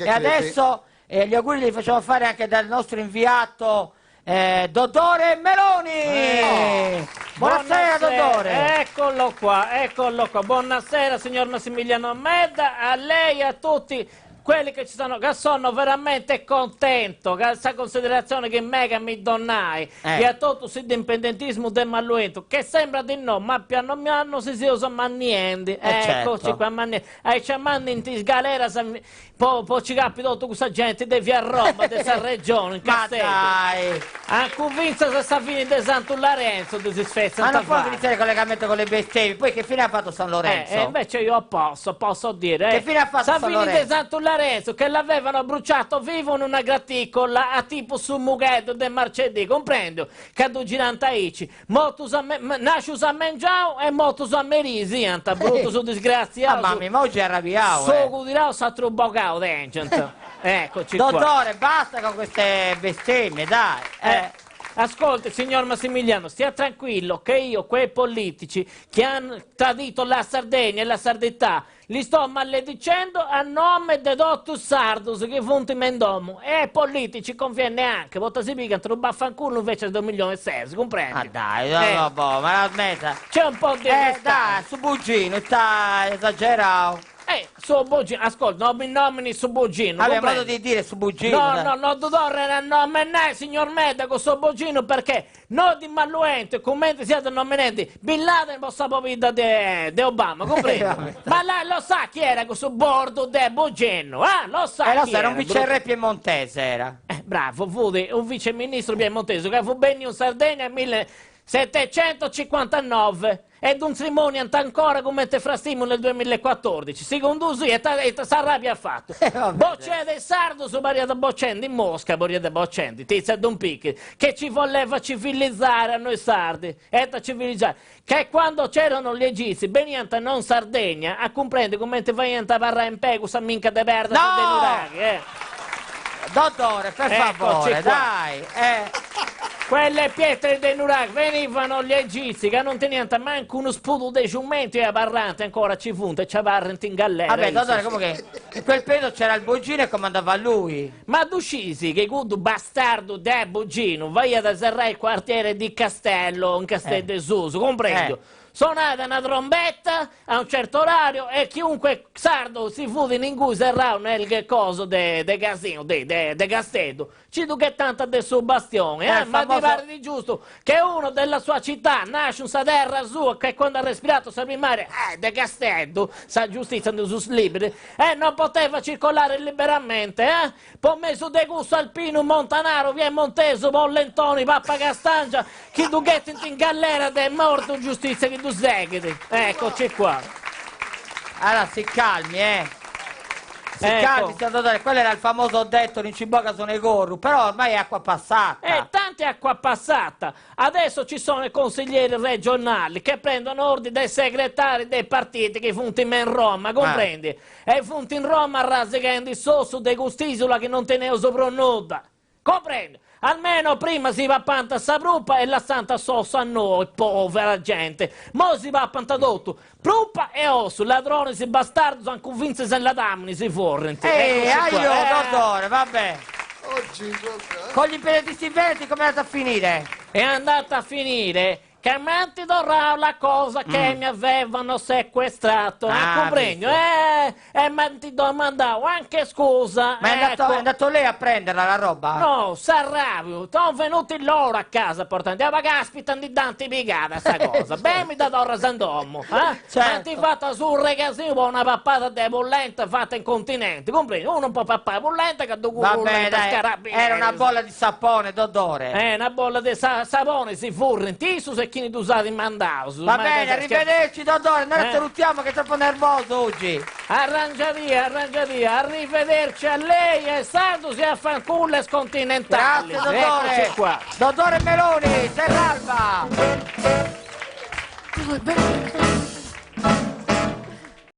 E adesso gli auguri li facciamo fare anche dal nostro inviato Dottore Meloni! Buonasera, Dottore! Eccolo qua. Buonasera, signor Massimiliano Medda, a lei e a tutti quelli che sono veramente contento, che questa considerazione che mega mi donnai, e a tutto questo indipendentismo del Malluento, che sembra di no, ma piano piano si usa niente. Eccoci qua, ai ciamanni in galera, poi ci capi tutta questa gente di via Roma, di questa regione, in Castello. Ma dai! A convinza se sta finendo di Santo Lorenzo, di si sfezza. Ma non può iniziare il collegamento con le bestemmie, poi che fine ha fatto San Lorenzo? Invece io posso dire. Che fine ha fatto San Lorenzo? Di Santo Lorenzo, che l'avevano bruciato vivo in una graticola a tipo su Mughedo del Marcedì, comprendo? Che du girantaici, motus a nascius a Mengiao e motus a Merisi, anta brutto su disgraziato. Mamma mia, ma oggi è arrabbiato. Sogo dirò sa trubocao dentro. Eccoci qua. Dottore, basta con queste bestemmie, dai. Ascolti, signor Massimiliano, stia tranquillo che io, quei politici che hanno tradito la Sardegna e la sardità, li sto maledicendo a nome de Dottus Sardus che funti mendomo. E ai politici conviene anche, vota si pica tra un baffanculo invece del 1.600.000, comprendi? Ma dai, no, ma la smetta. C'è un po' di... dai, su Bugino, sta esagerato. Su Bugino, ascolta, non mi nomini su Bugino. Aveva modo di dire su Bugino. No, dottore, non me ne, signor Medico, su Bugino, perché noi di Malluente, come siete nominati, Bin Laden possa vita di Obama, comprendi? Ma lei lo sa chi era questo bordo di Bugino, lo sa chi era un viceré piemontese, era. Bravo, fu un vice ministro piemontese, che fu bene in Sardegna nel 1759. Ed un trimonio ancora come te frastimo nel 2014. Secondo lui, e s'arrabbia fatto. Bocce del sardo su Maria da Boccendi in Mosca, Maria da Boccendi, Tizia Don Picchi, che ci voleva civilizzare a noi sardi. Civilizzare. Che quando c'erano gli egizi, veniante non Sardegna, a comprendere come te vai a barra in pego, sa minca de verda dei nuraghi, Dottore, per favore, dai. Quelle pietre dei nuraghi venivano gli egizi che non tenevano manco uno sputo dei giumenti e a barrante ancora ci funte e ci avarrenti in galera. Vabbè, dottore, comunque in quel periodo c'era il Bugino e comandava lui. Ma d'uscisi che questo bastardo del Bugino vai ad aserrare il quartiere di Castello, in Castel Desuso, comprendo? Suonava una trombetta a un certo orario e chiunque sardo si fude in cui serrà nel coso de casino, de Castello, ci duche tanto del suo bastione, ma ti pare di giusto che uno della sua città nasce in sa terra sua che quando ha respirato sa primare de Castello, sa giustizia nei suoi libri, non poteva circolare liberamente, poi messo de gusto alpino, Montanaro, via Monteso, Mollentoni, Pappa Castangia, chi duchetti in galera de morto giustizia che tu seguiti. Eccoci qua. Allora si calmi, Si calmi, dottore, quello era il famoso detto in Cibocca sono i gorru, però ormai è acqua passata. Tanti acqua passata. Adesso ci sono i consiglieri regionali che prendono ordini dai segretari dei partiti che funti in Roma, comprendi? E funti in Roma rasicando il sosso dei gustisola che non teneva sopra nuda. Comprendi? Almeno prima si va a panta sapruppa e la santa sossa a noi, povera gente. Mo si va a panta tutto. Pruppa e osso, ladroni si bastardo, sono convinti se la damni si forrenti. Dottore, vabbè. Oggi con gli impeditisti veneti come è andata a finire? È andata a finire che mi ti darà la cosa che mi avevano sequestrato, comprendi? Ma ti domandavo anche scusa. Ma è andato lei a prenderla la roba? No, s'arrabbio, sono venuti loro a casa portando, ma caspita di Dante Bigata sta cosa, ben mi da Torre Sandomo, Certo. Ma ti fatta su un regasino una pappata de bollente fatta in continente, comprendi? Uno un po' pappata bollente che dopo era una bolla di sapone, dottore. Una bolla di sapone si furri, tisu se chi ne usati in mandaus. Va bene, arrivederci, dottore, noi salutiamo che è troppo nervoso oggi. Arrangia via, arrivederci a lei e saldusi a fanculle scontinentali. Grazie, dottore. Eccoci qua. Dottore Meloni, Serralba.